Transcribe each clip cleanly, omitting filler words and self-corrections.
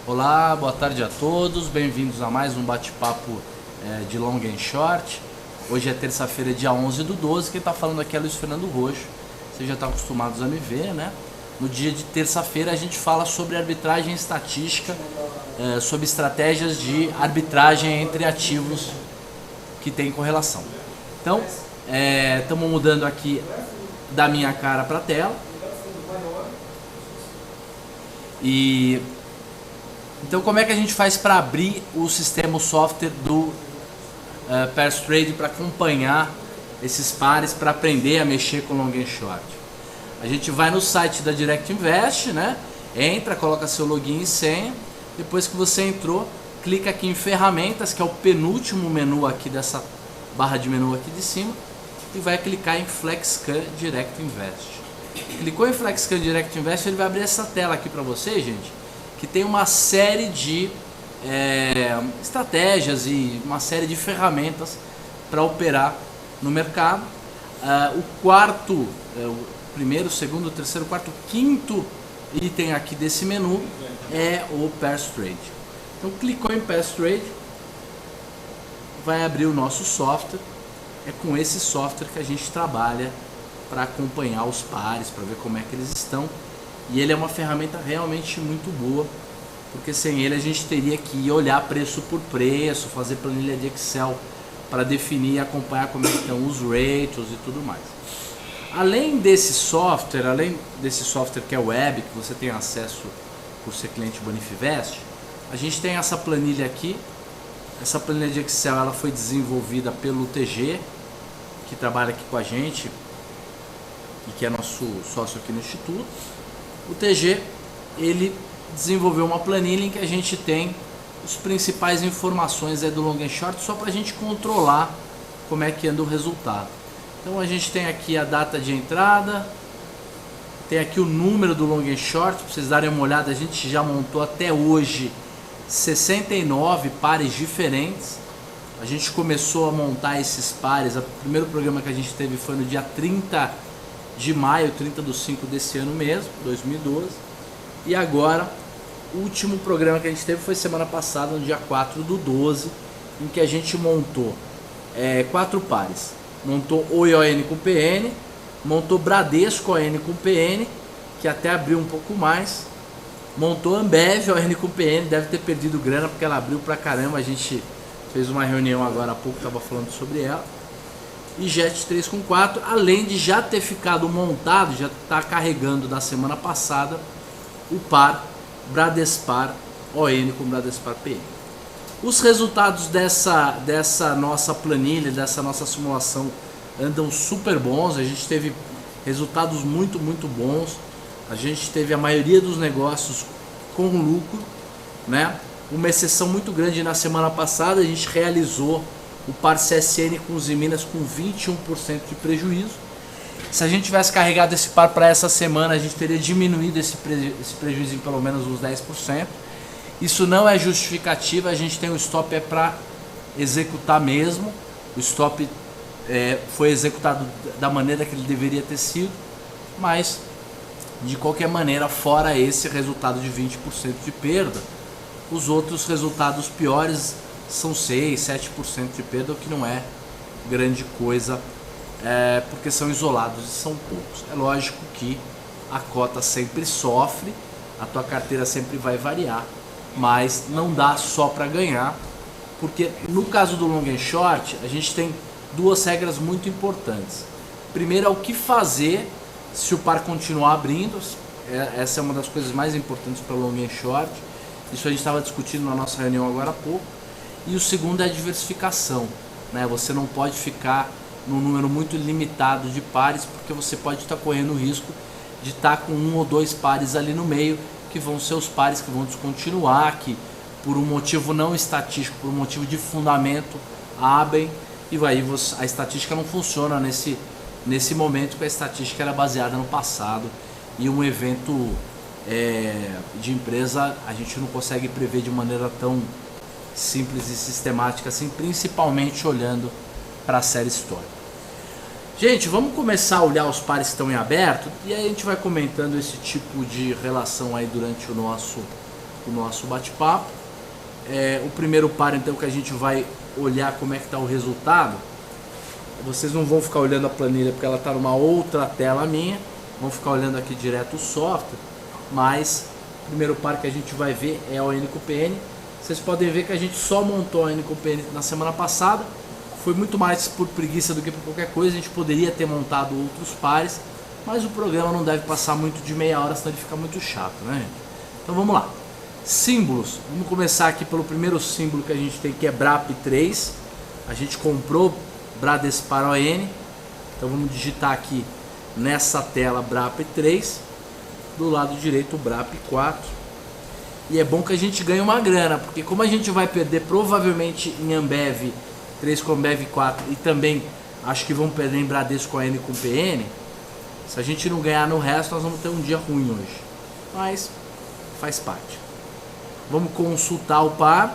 Olá, boa tarde a todos, bem-vindos a mais um bate-papo de Long and Short. Hoje é terça-feira, dia 11/12, quem está falando aqui é Luiz Fernando Roxo. Vocês já estão acostumados a me ver, né? No dia de terça-feira a gente fala sobre arbitragem estatística, sobre estratégias de arbitragem entre ativos que tem correlação. Então, estamos mudando aqui da minha cara para a tela. Então, como é que a gente faz para abrir o sistema, o software do Pairs Trade para acompanhar esses pares, para aprender a mexer com long and short? A gente vai no site da Direct Invest, né? Entra, coloca seu login e senha. Depois que você entrou, clica aqui em ferramentas, que é o penúltimo menu aqui dessa barra de menu aqui de cima, e vai clicar em FlexScan Direct Invest. Clicou em FlexScan Direct Invest, ele vai abrir essa tela aqui para você, gente, que tem uma série de estratégias e uma série de ferramentas para operar no mercado. O quarto, o primeiro, segundo, terceiro, quarto, quinto item aqui desse menu é o Pairs Trade. Então clicou em Pairs Trade, vai abrir o nosso software. É com esse software que a gente trabalha para acompanhar os pares, para ver como é que eles estão. E ele é uma ferramenta realmente muito boa, porque sem ele a gente teria que olhar preço por preço, fazer planilha de Excel para definir e acompanhar como é que estão os ratios e tudo mais. Além desse software que é web, que você tem acesso por ser cliente Bonifivest, a gente tem essa planilha aqui. Essa planilha de Excel ela foi desenvolvida pelo TG, que trabalha aqui com a gente e que é nosso sócio aqui no Instituto. O TG, ele desenvolveu uma planilha em que a gente tem as principais informações do long and short, só para a gente controlar como é que anda o resultado. Então a gente tem aqui a data de entrada, tem aqui o número do long and short, para vocês darem uma olhada. A gente já montou até hoje 69 pares diferentes. A gente começou a montar esses pares, o primeiro programa que a gente teve foi no dia 30 de maio, 30/5 desse ano mesmo, 2012. E agora, o último programa que a gente teve foi semana passada, no dia 4/12, em que a gente montou 4 pares. Montou Oi ON com PN, montou Bradesco ON com PN, que até abriu um pouco mais. Montou Ambev ON com PN, deve ter perdido grana porque ela abriu pra caramba. A gente fez uma reunião agora há pouco, estava falando sobre ela. E Jet 3 com 4, além de já ter ficado montado, já está carregando da semana passada, o par Bradespar ON com Bradespar PN. Os resultados dessa nossa planilha, dessa nossa simulação andam super bons. A gente teve resultados muito bons. A gente teve a maioria dos negócios com lucro, né? Uma exceção muito grande na semana passada, a gente realizou o par CSN com os Minas com 21% de prejuízo. Se a gente tivesse carregado esse par para essa semana, a gente teria diminuído esse prejuízo em pelo menos uns 10%. Isso não é justificativa, a gente tem o stop para executar mesmo. O stop foi executado da maneira que ele deveria ter sido, mas de qualquer maneira, fora esse resultado de 20% de perda, os outros resultados piores são 6, 7% de perda, o que não é grande coisa, porque são isolados e são poucos. É lógico que a cota sempre sofre, a tua carteira sempre vai variar, mas não dá só para ganhar, porque no caso do long and short, a gente tem duas regras muito importantes. Primeiro é o que fazer se o par continuar abrindo. Essa é uma das coisas mais importantes para long and short. Isso a gente estava discutindo na nossa reunião agora há pouco. E o segundo é a diversificação, né? Você não pode ficar num número muito limitado de pares, porque você pode estar correndo o risco de estar com 1 ou 2 pares ali no meio, que vão ser os pares que vão descontinuar, que por um motivo não estatístico, por um motivo de fundamento, abrem, e aí a estatística não funciona nesse momento, que a estatística era baseada no passado, e um evento de empresa a gente não consegue prever de maneira tão simples e sistemática assim, principalmente olhando para a série histórica. Gente, vamos começar a olhar os pares que estão em aberto e aí a gente vai comentando esse tipo de relação aí durante o com o nosso bate-papo. O primeiro par, então, que a gente vai olhar como é que está o resultado. Vocês não vão ficar olhando a planilha porque ela está numa outra tela minha, vão ficar olhando aqui direto o software, mas o primeiro par que a gente vai ver é o NQPN. Vocês podem ver que a gente só montou a NQPN na semana passada, foi muito mais por preguiça do que por qualquer coisa. A gente poderia ter montado outros pares, mas o programa não deve passar muito de meia hora, senão ele fica muito chato, né, gente? Então vamos lá. Símbolos, vamos começar aqui pelo primeiro símbolo que a gente tem, que é BRAP3. A gente comprou Bradespar ON, então vamos digitar aqui nessa tela BRAP3, do lado direito o BRAP4. E é bom que a gente ganhe uma grana, porque como a gente vai perder provavelmente em Ambev 3 com Ambev 4 e também acho que vamos perder em Bradesco ON com PN, se a gente não ganhar no resto nós vamos ter um dia ruim hoje, mas faz parte. Vamos consultar o par,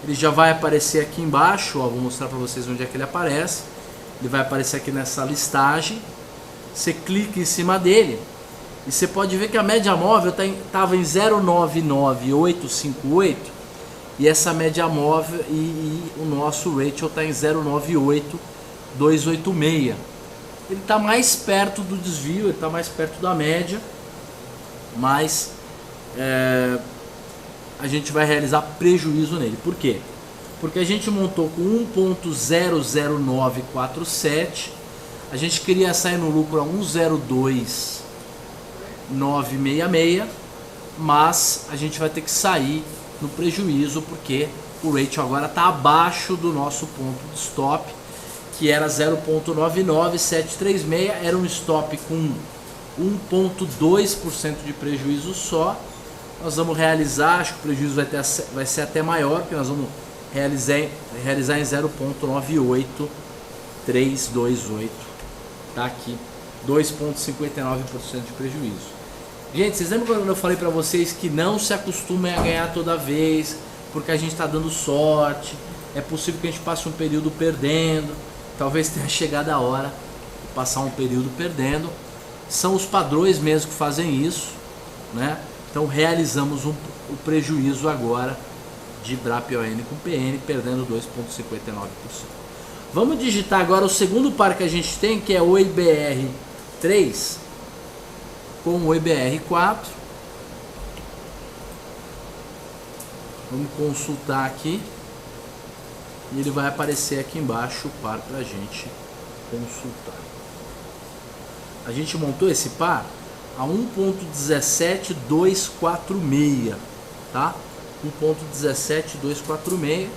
ele já vai aparecer aqui embaixo, ó, vou mostrar para vocês onde é que ele aparece. Ele vai aparecer aqui nessa listagem, você clica em cima dele e você pode ver que a média móvel estava em 0,99858 e essa média móvel e o nosso ratio está em 0,98286. Ele está mais perto do desvio, ele está mais perto da média, mas a gente vai realizar prejuízo nele. Por quê? Porque a gente montou com 1.00947, a gente queria sair no lucro a 1.02966, mas a gente vai ter que sair no prejuízo porque o ratio agora está abaixo do nosso ponto de stop, que era 0,99736, era um stop com 1,2% de prejuízo só. Nós vamos realizar, acho que o prejuízo vai ser até maior, porque nós vamos realizar em 0,98328, tá aqui, 2,59% de prejuízo. Gente, vocês lembram quando eu falei para vocês que não se acostumem a ganhar toda vez, porque a gente está dando sorte, é possível que a gente passe um período perdendo, talvez tenha chegado a hora de passar um período perdendo. São os padrões mesmo que fazem isso, né? Então realizamos o prejuízo agora de BRAP ON com PN, perdendo 2,59%. Vamos digitar agora o segundo par que a gente tem, que é o IBR3 com o IBR4. Vamos consultar aqui e ele vai aparecer aqui embaixo o par para a gente consultar. A gente montou esse par a 1.17246, tá? 1.17246.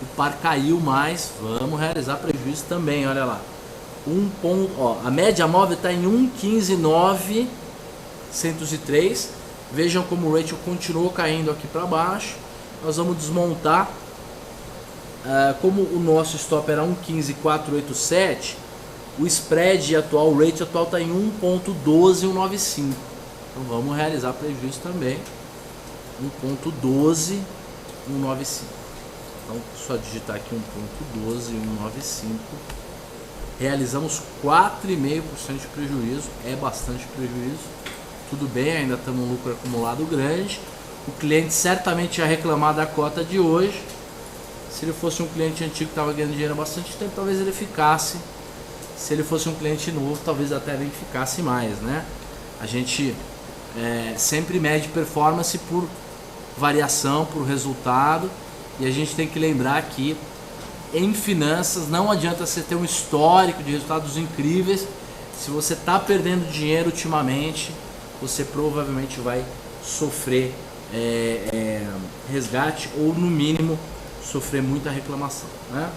O par caiu mais, vamos realizar prejuízo também, olha lá. A média móvel está em 1.159.103. Vejam como o ratio continuou caindo aqui para baixo. Nós vamos desmontar. Como o nosso stop era 1.15487, o spread atual, o rate atual está em 1.12195. Então vamos realizar prejuízo também. 1.12195. Então só digitar aqui 1.12195. Realizamos 4,5% de prejuízo. É bastante prejuízo. Tudo bem, ainda estamos um lucro acumulado grande. O cliente certamente ia reclamar da cota de hoje. Se ele fosse um cliente antigo que estava ganhando dinheiro há bastante tempo, talvez ele ficasse. Se ele fosse um cliente novo, talvez até nem ficasse mais, né? A gente sempre mede performance por variação, por resultado, e a gente tem que lembrar que em finanças não adianta você ter um histórico de resultados incríveis. Se você está perdendo dinheiro ultimamente, você provavelmente vai sofrer resgate ou no mínimo sofrer muita reclamação, né?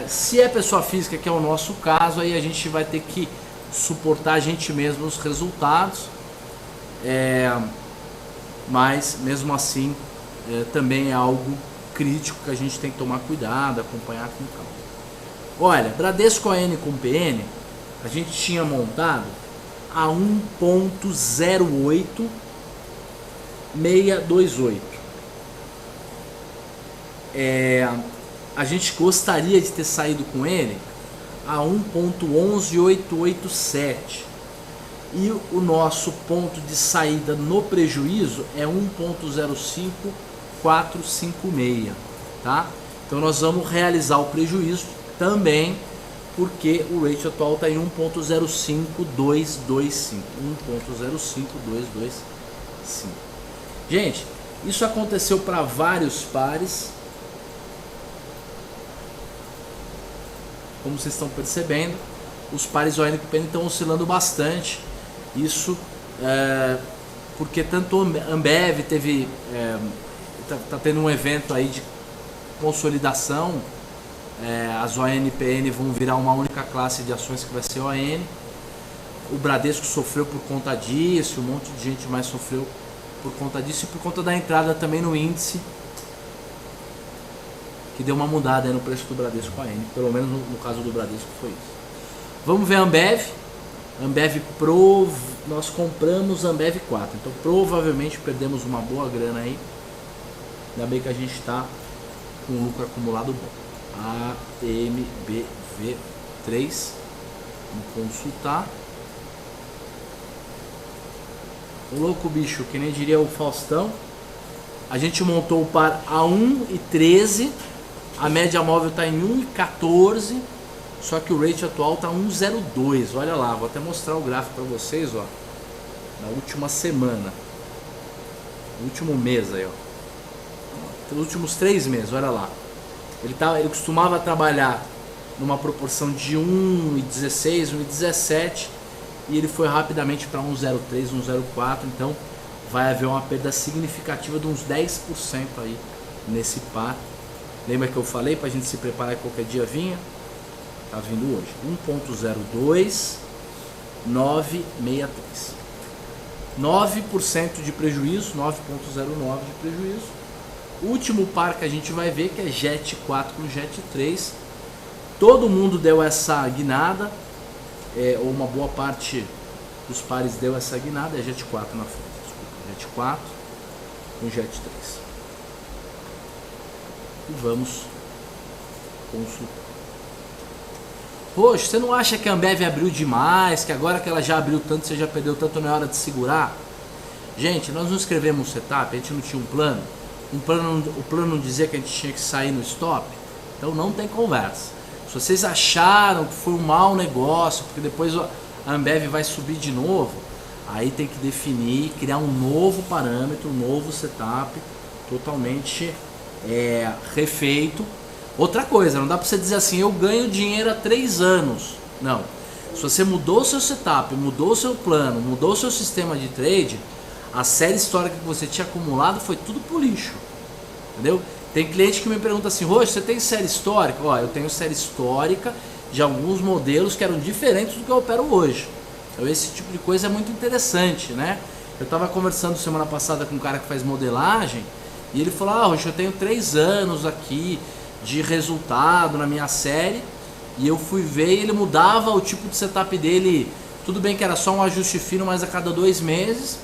Se é pessoa física, que é o nosso caso, aí a gente vai ter que suportar a gente mesmo os resultados, mas mesmo assim também é algo crítico que a gente tem que tomar cuidado, acompanhar com calma. Olha, Bradesco ON com PN a gente tinha montado a 1.08628. A gente gostaria de ter saído com ele a 1.11887. e o nosso ponto de saída no prejuízo é 1.05456, tá? Então nós vamos realizar o prejuízo também porque o rate atual está em 1.05225. 1.05225. Gente, isso aconteceu para vários pares. Como vocês estão percebendo, os pares ON com PN estão oscilando bastante. Isso porque tanto Ambev teve tá tendo um evento aí de consolidação. As ON e PN vão virar uma única classe de ações que vai ser ON. O Bradesco sofreu por conta disso, um monte de gente mais sofreu por conta disso e por conta da entrada também no índice, que deu uma mudada aí no preço do Bradesco ON, pelo menos no caso do Bradesco foi isso. Vamos ver a Ambev. Nós compramos Ambev 4, então provavelmente perdemos uma boa grana aí. Ainda bem que a gente está com um lucro acumulado bom. AMBV3, vamos consultar. O louco bicho, que nem diria o Faustão. A gente montou o par a 1,13, a média móvel está em 1,14, só que o rate atual está 1,02. Olha lá, vou até mostrar o gráfico para vocês, ó, na última semana, no último mês aí, ó, nos últimos 3 meses, olha lá. Ele costumava trabalhar numa proporção de 1,16, 1,17 e ele foi rapidamente para 1,03, 1,04. Então vai haver uma perda significativa de uns 10% aí nesse par. Lembra que eu falei para a gente se preparar que qualquer dia vinha? Tá vindo hoje. 1,02963. 9% de prejuízo, 9,09 de prejuízo. O último par que a gente vai ver, que é Jet 4 com Jet 3. Todo mundo deu essa guinada, ou uma boa parte dos pares deu essa guinada. É Jet 4 na frente, desculpa, Jet 4 com Jet 3. E vamos consultar. Poxa, você não acha que a Ambev abriu demais, que agora que ela já abriu tanto, você já perdeu tanto, não é hora de segurar? Gente, nós não escrevemos um setup, a gente não tinha um plano. O plano dizia que a gente tinha que sair no stop, então não tem conversa. Se vocês acharam que foi um mau negócio, porque depois a Ambev vai subir de novo, aí tem que definir, criar um novo parâmetro, um novo setup, totalmente refeito. Outra coisa, não dá para você dizer assim, eu ganho dinheiro há 3 anos. Não. Se você mudou o seu setup, mudou o seu plano, mudou o seu sistema de trade, a série histórica que você tinha acumulado foi tudo pro lixo, entendeu? Tem cliente que me pergunta assim, Roxo, você tem série histórica? Ó, eu tenho série histórica de alguns modelos que eram diferentes do que eu opero hoje. Então esse tipo de coisa é muito interessante, né? Eu estava conversando semana passada com um cara que faz modelagem e ele falou, Roxo, eu tenho 3 anos aqui de resultado na minha série e eu fui ver e ele mudava o tipo de setup dele, tudo bem que era só um ajuste fino, mas a cada 2 meses.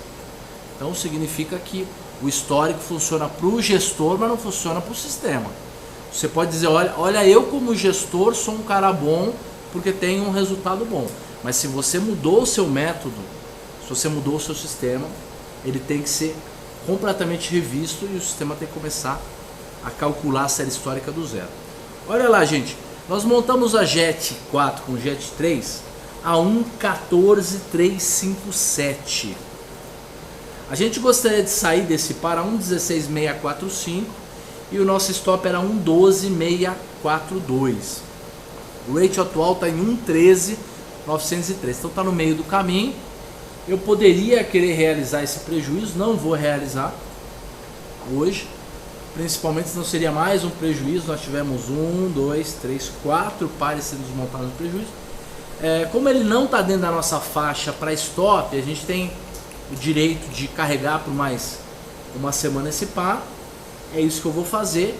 Então significa que o histórico funciona para o gestor, mas não funciona para o sistema. Você pode dizer, olha, eu como gestor sou um cara bom porque tenho um resultado bom. Mas se você mudou o seu método, se você mudou o seu sistema, ele tem que ser completamente revisto e o sistema tem que começar a calcular a série histórica do zero. Olha lá, gente, nós montamos a Jet 4 com Jet 3 a 1,14357. A gente gostaria de sair desse par a 1,16645 e o nosso stop era 1,12642. O rate atual está em 1,13903, então está no meio do caminho. Eu poderia querer realizar esse prejuízo, não vou realizar hoje, principalmente se não seria mais um prejuízo. Nós tivemos 1, 2, 3, 4 pares sendo desmontados no prejuízo. Como ele não está dentro da nossa faixa para stop, a gente tem o direito de carregar por mais uma semana esse par. É isso que eu vou fazer,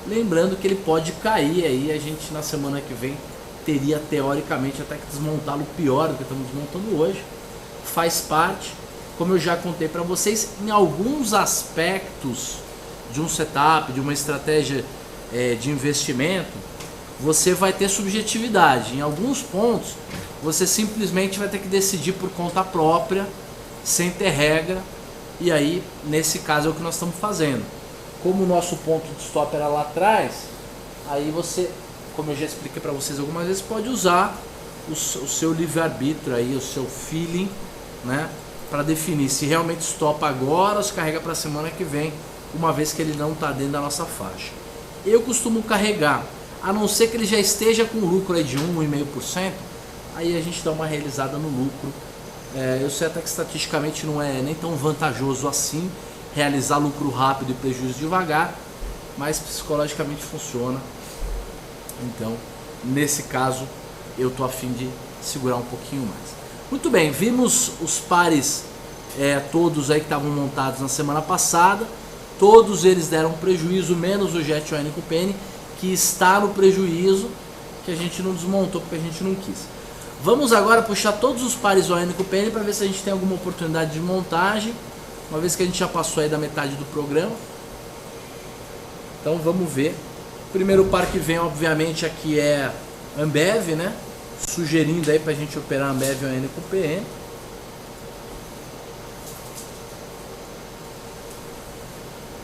lembrando que ele pode cair aí, a gente na semana que vem teria teoricamente até que desmontá-lo pior do que estamos desmontando hoje. Faz parte, como eu já contei para vocês, em alguns aspectos de um setup, de uma estratégia de investimento, você vai ter subjetividade. Em alguns pontos você simplesmente vai ter que decidir por conta própria, sem ter regra, e aí, nesse caso, é o que nós estamos fazendo. Como o nosso ponto de stop era lá atrás, aí você, como eu já expliquei para vocês algumas vezes, pode usar o seu livre-arbítrio, aí, o seu feeling, né, para definir se realmente stopa agora ou se carrega para a semana que vem, uma vez que ele não está dentro da nossa faixa. Eu costumo carregar, a não ser que ele já esteja com lucro aí de 1,5%, aí a gente dá uma realizada no lucro. Eu sei até que estatisticamente não é nem tão vantajoso assim realizar lucro rápido e prejuízo devagar, mas psicologicamente funciona. Então, nesse caso, eu tô a fim de segurar um pouquinho mais. Muito bem, vimos os pares todos aí que estavam montados na semana passada. Todos eles deram prejuízo, menos o Jet ON com PN, que está no prejuízo, que a gente não desmontou porque a gente não quis. Vamos agora puxar todos os pares ON com PN para ver se a gente tem alguma oportunidade de montagem, uma vez que a gente já passou aí da metade do programa. Então vamos ver. O primeiro par que vem, obviamente, aqui é Ambev, né? Sugerindo aí para a gente operar Ambev ON com PN.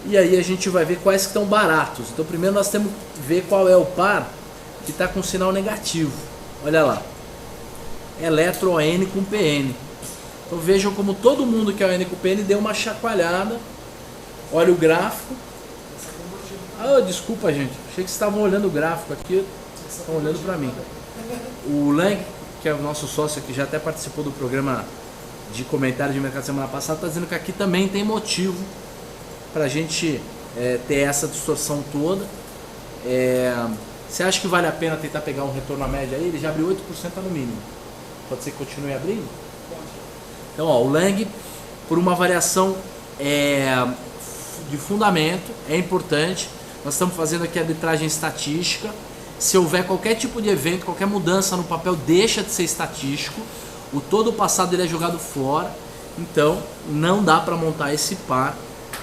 E aí a gente vai ver quais que estão baratos. Então primeiro nós temos que ver qual é o par que está com sinal negativo. Olha lá. Eletro ON com PN. Então vejam como todo mundo que é ON com PN deu uma chacoalhada. Olha o gráfico. Ah, desculpa, gente. Achei que vocês estavam olhando o gráfico aqui. Vocês estão olhando para mim. O Lang, que é o nosso sócio que já até participou do programa de comentário de mercado semana passada, está dizendo que aqui também tem motivo para a gente ter essa distorção toda. Você acha que vale a pena tentar pegar um retorno à média aí? Ele já abriu 8% no mínimo. Pode ser que continue abrindo? Então, ó, o Lang, por uma variação de fundamento, é importante. Nós estamos fazendo aqui arbitragem estatística. Se houver qualquer tipo de evento, qualquer mudança no papel, deixa de ser estatístico. O todo passado ele é jogado fora. Então, não dá para montar esse par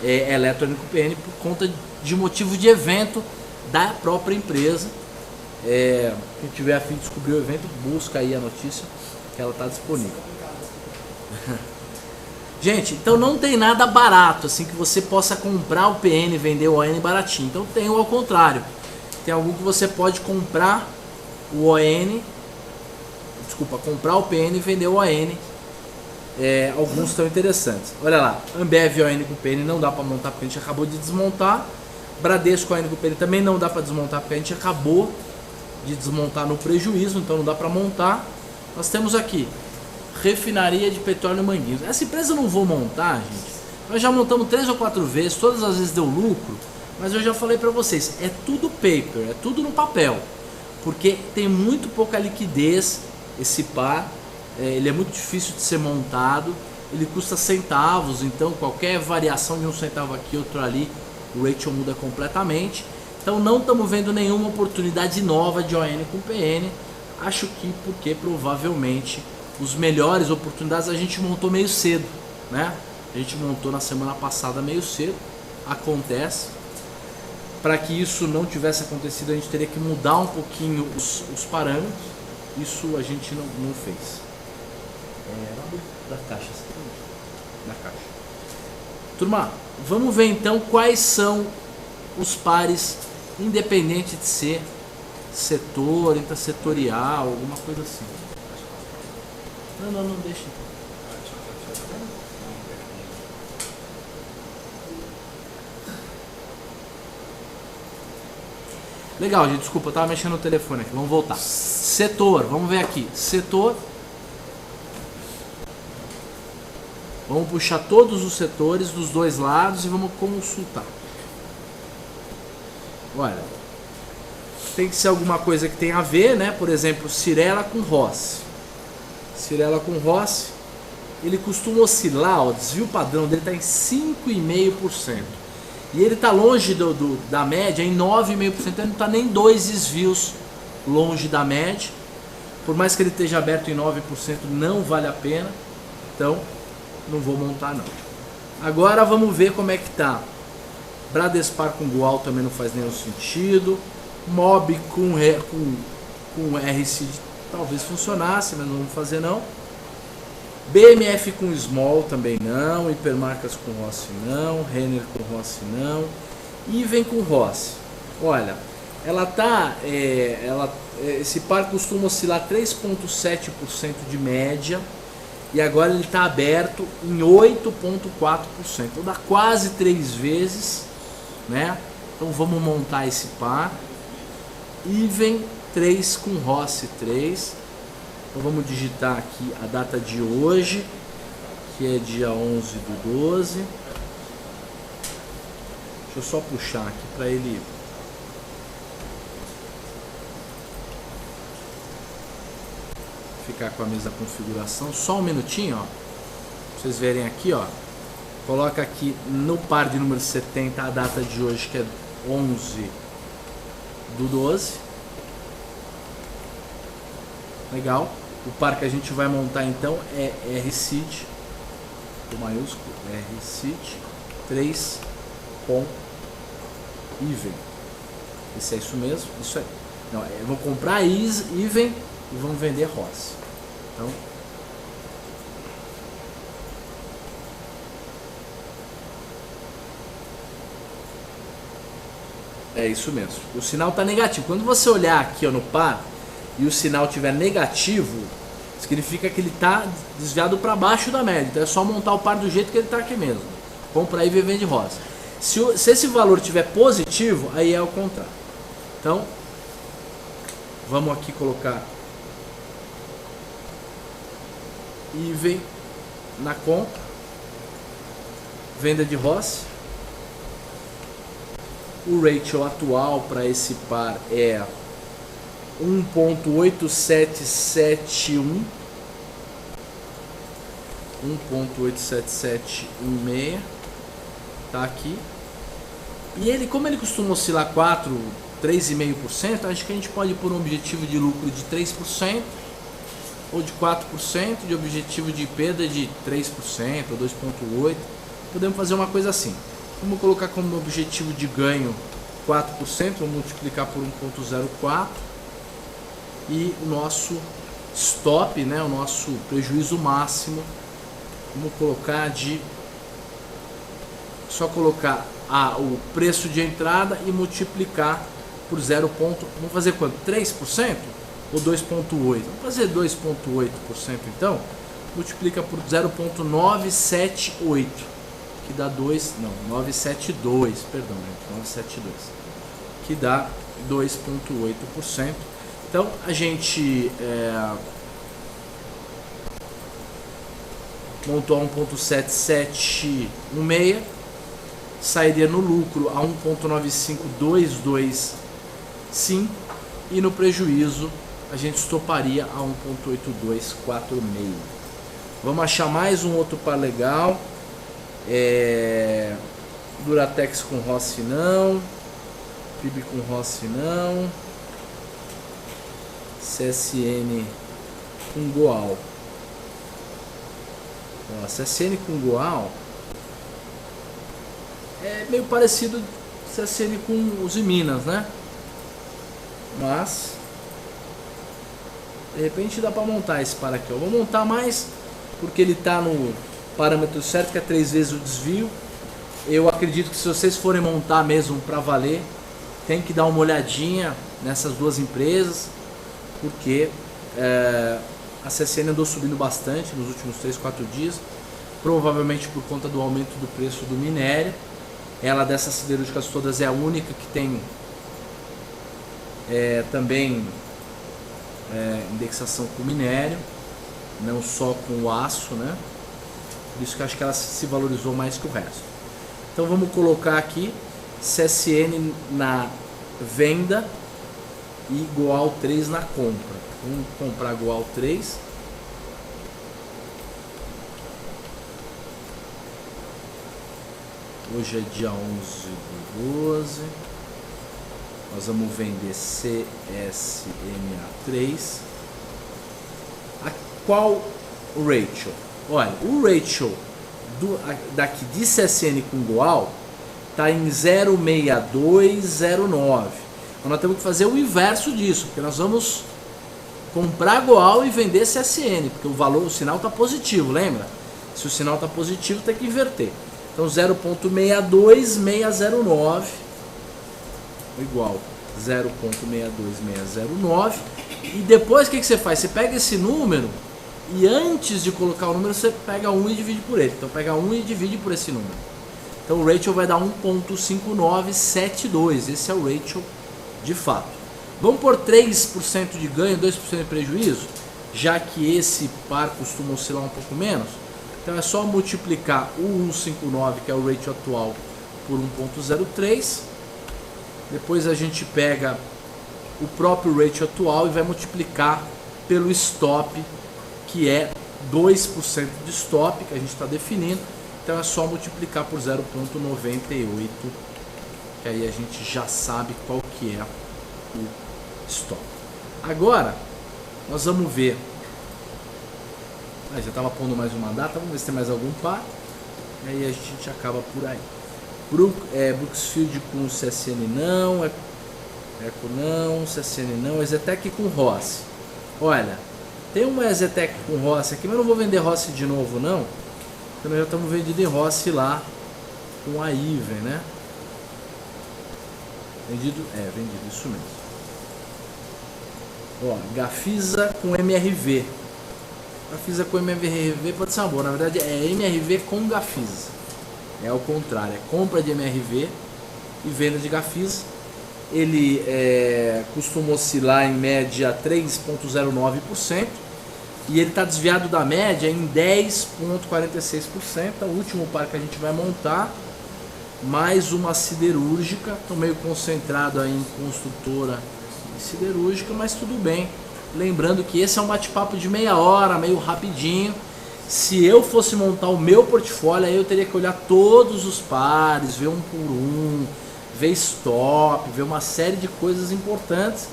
eletrônico PN por conta de motivo de evento da própria empresa. Quem tiver a fim de descobrir o evento, busca aí a notícia, que ela está disponível. Gente, então não tem nada barato assim que você possa comprar o PN e vender o ON baratinho. Então tem o ao contrário. Tem algum que você pode comprar o ON, comprar o PN e vender o ON. Alguns estão interessantes. Olha lá, Ambev ON com PN não dá para montar porque a gente acabou de desmontar. Bradesco ON com PN também não dá para desmontar porque a gente acabou de desmontar no prejuízo, então não dá para montar. Nós temos aqui Refinaria de Petróleo Manguinhos. Essa empresa eu não vou montar, gente. Nós já montamos 3 ou 4 vezes, todas as vezes deu lucro, mas eu já falei para vocês, é tudo paper, é tudo no papel, porque tem muito pouca liquidez esse par, ele é muito difícil de ser montado, ele custa centavos, então qualquer variação de um centavo aqui, outro ali, o ratio muda completamente. Então não estamos vendo nenhuma oportunidade nova de ON com PN, acho que porque provavelmente os melhores oportunidades a gente montou meio cedo, né? A gente montou na semana passada meio cedo, acontece. Para que isso não tivesse acontecido, a gente teria que mudar um pouquinho os parâmetros. Isso a gente não fez. Da caixa. Na caixa. Turma, vamos ver então quais são os pares, independente de ser setor, intersetorial, alguma coisa assim. Não deixa. Legal, gente, desculpa, eu tava mexendo no telefone aqui, vamos voltar. Setor, vamos ver aqui. Setor. Vamos puxar todos os setores dos dois lados e vamos consultar. Olha, tem que ser alguma coisa que tenha a ver, né? Por exemplo, Cyrela com Rossi. Cyrela com Rossi, ele costuma oscilar, o desvio padrão dele está em 5,5%. E ele está longe da média em 9,5%, ele não está nem 2 desvios longe da média. Por mais que ele esteja aberto em 9%, não vale a pena. Então, não vou montar não. Agora vamos ver como é que tá. Bradespar com Goal também não faz nenhum sentido. Mob com RC talvez funcionasse, mas não vamos fazer não. BMF com Small também não, Hipermarcas com Rossi não, Renner com Rossi não, Even com Rossi. Olha, ela tá, esse par costuma oscilar 3,7% de média e agora ele está aberto em 8,4%, então dá quase 3 vezes, né? Então vamos montar esse par. Even 3 com Rossi 3. Então vamos digitar aqui a data de hoje, que é dia 11/12. Deixa eu só puxar aqui para ele ficar com a mesma configuração. Só um minutinho, ó. Pra vocês verem aqui, ó. Coloca aqui no par de número 70 a data de hoje, que é 11/12. Legal. O par que a gente vai montar então é RSeed, com maiúsculo, RSeed 3 com Even. Esse é isso mesmo? Isso aí. Não, eu vou comprar Even e vamos vender Rossi. Então, é isso mesmo. O sinal está negativo. Quando você olhar aqui, ó, no par e o sinal estiver negativo, significa que ele está desviado para baixo da média. Então é só montar o par do jeito que ele está aqui mesmo. Compra aí e vende Rossi. Se esse valor estiver positivo, aí é o contrário. Então, vamos aqui colocar Even na compra, venda de Rossi. O ratio atual para esse par é 1.8771, 1.87716, tá aqui. E ele, como ele costuma oscilar 3,5%, acho que a gente pode pôr um objetivo de lucro de 3% ou de 4%, de objetivo de perda de 3% ou 2,8%. Podemos fazer uma coisa assim. Vamos colocar como objetivo de ganho 4%, vamos multiplicar por 1,04 e o nosso stop, né, o nosso prejuízo máximo, vamos colocar de só colocar o preço de entrada e multiplicar por 0. Vamos fazer quanto? 3% ou 2,8%? Vamos fazer 2,8% então. Multiplica por 0,978, que dá 972, perdão, gente, 972, que dá 2,8%. Então a gente montou a 1.7716, sairia no lucro a 1.95225 e no prejuízo a gente estoparia a 1.8246. Vamos achar mais um outro par legal. Duratex com Rossi não, PIB com Rossi não, CSN com Goal. CSN com Goal é meio parecido CSN com os Minas, né? Mas de repente dá para montar esse par aqui. Eu vou montar mais porque ele está no parâmetro certo, que é 3 vezes o desvio. Eu acredito que se vocês forem montar mesmo para valer, tem que dar uma olhadinha nessas duas empresas, porque a CSN andou subindo bastante nos últimos 3-4 dias, provavelmente por conta do aumento do preço do minério. Ela, dessas siderúrgicas todas, é a única que tem também indexação com o minério, não só com o aço, né? Por isso que eu acho que ela se valorizou mais que o resto. Então vamos colocar aqui CSN na venda e Goal 3 na compra. Vamos comprar Goal 3. Hoje é dia 11/12. Nós vamos vender CSNA3. A qual ratio? Olha, o ratio daqui de CSN com Goal está em 0,6209. Então nós temos que fazer o inverso disso, porque nós vamos comprar Goal e vender CSN, porque o sinal está positivo, lembra? Se o sinal está positivo, tem que inverter. Então 0.62609 igual 0.62609. E depois o que você faz? Você pega esse número e antes de colocar o número, você pega 1 e divide por ele. Então pega 1 e divide por esse número. Então o ratio vai dar 1.5972. Esse é o ratio de fato. Vamos por 3% de ganho, 2% de prejuízo, já que esse par costuma oscilar um pouco menos. Então é só multiplicar o 159, que é o ratio atual, por 1.03. Depois a gente pega o próprio ratio atual e vai multiplicar pelo stop, que é 2% de stop, que a gente está definindo. Então é só multiplicar por 0.98, que aí a gente já sabe qual que é o stop. Agora, nós vamos ver. Já estava pondo mais uma data, vamos ver se tem mais algum par. E aí a gente acaba por aí. Brooksfield com CSN não, Eco não, CSN não, Exetec com Rossi. Olha, tem uma Exetec com Rossi aqui, mas eu não vou vender Rossi de novo não, porque nós já estamos vendido em Rossi lá com a Iven, né? Vendido, isso mesmo. Ó, Gafisa com MRV. Gafisa com MRV pode ser uma boa, na verdade é MRV com Gafisa. É o contrário, é compra de MRV e venda de Gafisa. Ele costuma oscilar em média 3,09% e ele está desviado da média em 10,46%. É o último par que a gente vai montar. Mais uma siderúrgica, estou meio concentrado aí em construtora e siderúrgica, mas tudo bem. Lembrando que esse é um bate-papo de meia hora, meio rapidinho. Se eu fosse montar o meu portfólio, aí eu teria que olhar todos os pares, ver um por um, ver stop, ver uma série de coisas importantes.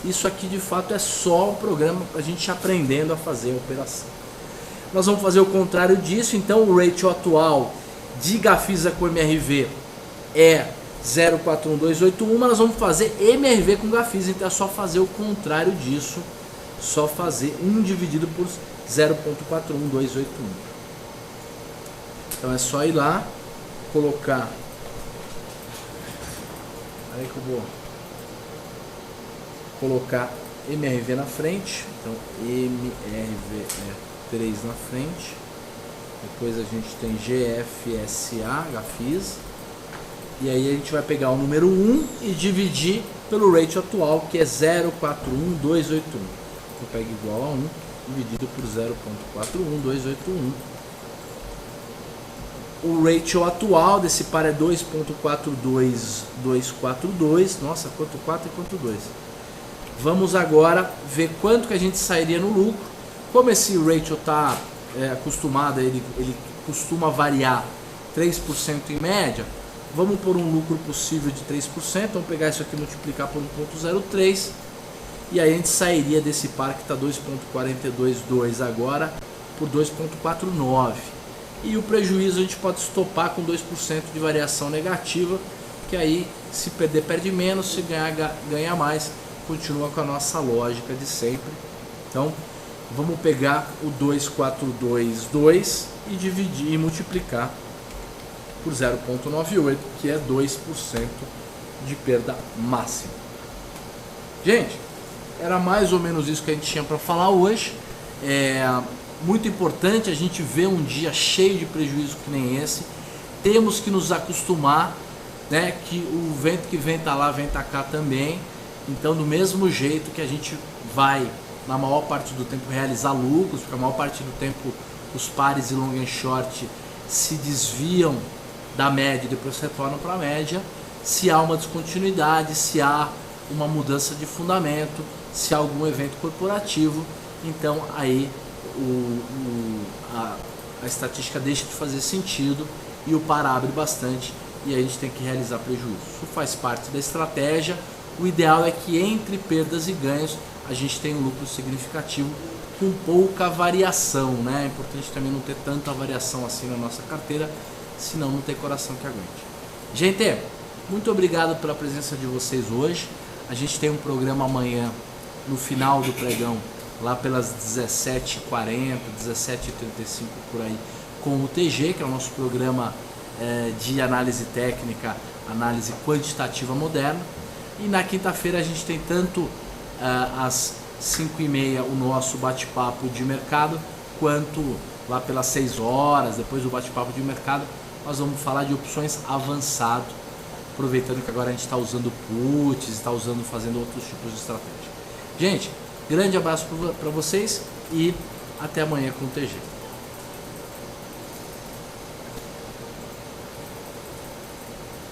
Isso aqui de fato é só um programa para a gente aprendendo a fazer a operação. Nós vamos fazer o contrário disso, então o ratio atual de Gafisa com MRV é 0,41281, mas nós vamos fazer MRV com Gafisa, então é só fazer o contrário disso, só fazer 1 dividido por 0,41281. Então é só ir lá, colocar, aí que eu vou colocar MRV na frente, então MRV é 3 na frente. Depois a gente tem GFSA, Gafisa. E aí a gente vai pegar o número 1 e dividir pelo ratio atual, que é 0,41281. Eu pego igual a 1 dividido por 0,41281. O ratio atual desse par é 2,42242. Nossa, quanto 4 e quanto 2. Vamos agora ver quanto que a gente sairia no lucro. Como esse ratio está acostumado, ele costuma variar 3% em média, vamos por um lucro possível de 3%, vamos pegar isso aqui e multiplicar por 1,03, e aí a gente sairia desse par que está 2,422 agora por 2,49, e o prejuízo a gente pode estopar com 2% de variação negativa, que aí se perder perde menos, se ganhar ganha mais, continua com a nossa lógica de sempre. Então vamos pegar o 2,422 e dividir e multiplicar por 0,98, que é 2% de perda máxima. Gente, era mais ou menos isso que a gente tinha para falar hoje. É muito importante a gente ver um dia cheio de prejuízo que nem esse. Temos que nos acostumar, né, que o vento que venta lá, venta cá também. Então, do mesmo jeito que a gente vai, na maior parte do tempo, realizar lucros, porque a maior parte do tempo os pares e long and short se desviam da média e depois retornam para a média. Se há uma descontinuidade, se há uma mudança de fundamento, se há algum evento corporativo, então aí a estatística deixa de fazer sentido e o par abre bastante e a gente tem que realizar prejuízo. Isso faz parte da estratégia. O ideal é que entre perdas e ganhos a gente tenha um lucro significativo com pouca variação, né? É importante também não ter tanta variação assim na nossa carteira, senão não tem coração que aguente. Gente, muito obrigado pela presença de vocês hoje. A gente tem um programa amanhã, no final do pregão, lá pelas 17h40, 17h35 por aí, com o TG, que é o nosso programa de análise técnica, análise quantitativa moderna. E na quinta-feira a gente tem tanto às 5h30 o nosso bate-papo de mercado, quanto lá pelas 6 horas, depois do bate-papo de mercado, nós vamos falar de opções avançado, aproveitando que agora a gente está usando puts, está fazendo outros tipos de estratégia. Gente, grande abraço para vocês e até amanhã com o TG.